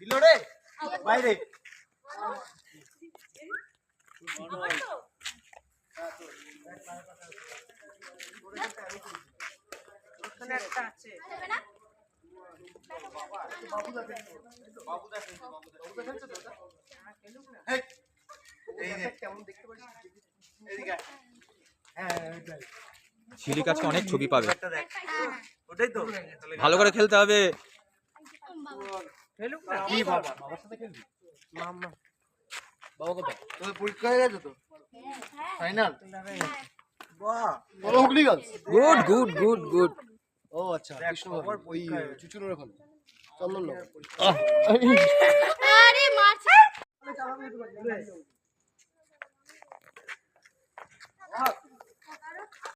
দিল রে বাইরে একটা আছে ঝিলিক আজকে অনেক ছবি পাবে। ভালো করে খেলতে হবে। পরীক্ষা হয়ে গেছে তো final. Good good good good. ও আচ্ছা ওই চুচুনোর ওখানে চন্দন আরে মারছে